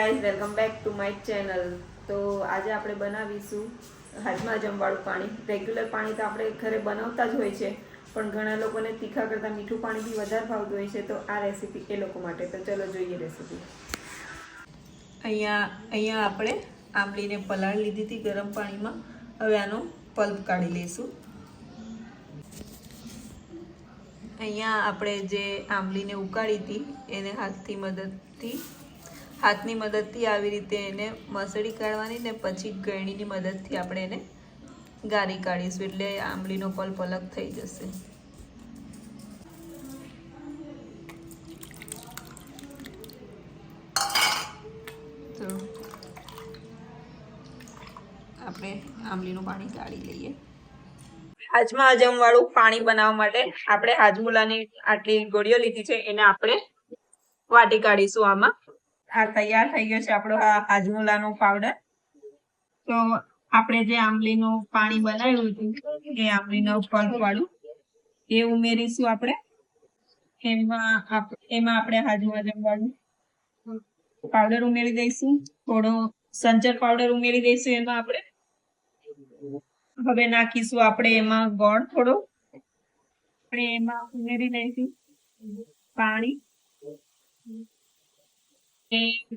Guys, welcome back to my channel. તો આજે આપણે બનાવીશું હાજમા જમવાળું પાણી। રેગ્યુલર પાણી તો આપણે ઘરે બનાવતા જ હોય છે, પણ ઘણા લોકોને તીખા કરતાં મીઠું પાણી બી વધારે ભાવતું હોય છે। તો આ રેસીપી એ લોકો માટે। તો ચલો જોઈએ રેસીપી। અહીંયા આપણે આંબલીને પલાળી લીધી હતી ગરમ પાણીમાં। હવે આનો પલ્પ કાઢી લઈશું। અહીંયા આપણે જે આંબલીને ઉકાળી હતી એને હાથની મદદથી આવી રીતે એને મસળી કાઢવાની ને પછી ગળણીની મદદથી આપણે એને ગાળી કાઢીશું, એટલે આંબલીનો પલ્પ અલગ થઈ જશે। તો આપણે આંબલીનું પાણી કાઢી લઈએ। હાજમા જમવાળું પાણી બનાવવા માટે આપણે હાજમુલાની આટલી ગોળીઓ લીધી છે, એને આપણે વાટી કાઢીશું। આમાં આ તૈયાર થઈ ગયો છે આપણો આ હાજમુલાનો પાવડર। તો આપણે જે આંબલીનું પાણી બનાવ્યું હતું એ આંબલીનો પલ્પ વાળું એ ઉમેરીશું આપણે। એમાં આપણે હાજમા જમવાળું પાવડર ઉમેરી દઈશું, થોડો સંચર પાવડર ઉમેરી દઈશું એમાં આપણે। હવે નાખીશું આપણે એમાં ગોળ થોડો, આપણે એમાં ઉમેરી દઈશું પાણી,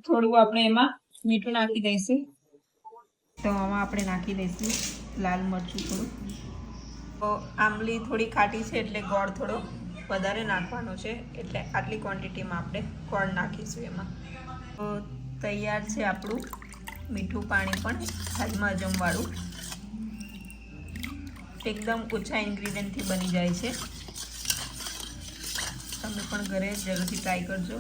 થોડું આપણે એમાં મીઠું નાખી દઈશું। તો આમાં આપણે નાખી દઈશું લાલ મરચું થોડું। તો આંબલી થોડી ખાટી છે એટલે ગોળ થોડો વધારે નાખવાનો છે, એટલે આટલી ક્વોન્ટિટીમાં આપણે ગોળ નાખીશું એમાં। તો તૈયાર છે આપણું મીઠું પાણી પણ હાજમા જમવાળું। એકદમ ઓછા ઇન્ગ્રીડિયન્ટથી બની જાય છે। તમે પણ ઘરે જરૂરથી ટ્રાય કરજો।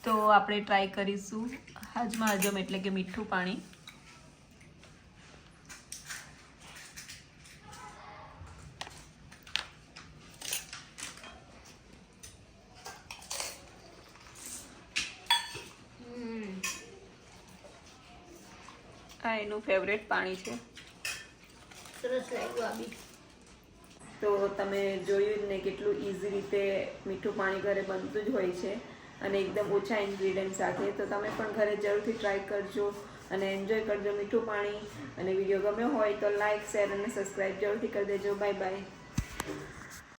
તો આપણે ટ્રાય કરીશું હાજમા હજમ એટલે કે મીઠું પાણી। આ એનું ફેવરેટ પાણી છે, સરસ લાગ્યું આ બી। તો તમે જોયું જ ને કેટલું ઇઝી રીતે મીઠું પાણી ઘરે બનતું જ હોય છે, અને એકદમ ઓછા ઇન્ગ્રીડિયન્ટ સાથે। તો તમે પણ ઘરે જરૂરથી ટ્રાય કરજો અને એન્જોય કરજો મીઠું પાણી। અને વિડીયો ગમ્યો હોય તો લાઇક, શેર અને સબસ્ક્રાઈબ જરૂરથી કરી દેજો। Bye bye.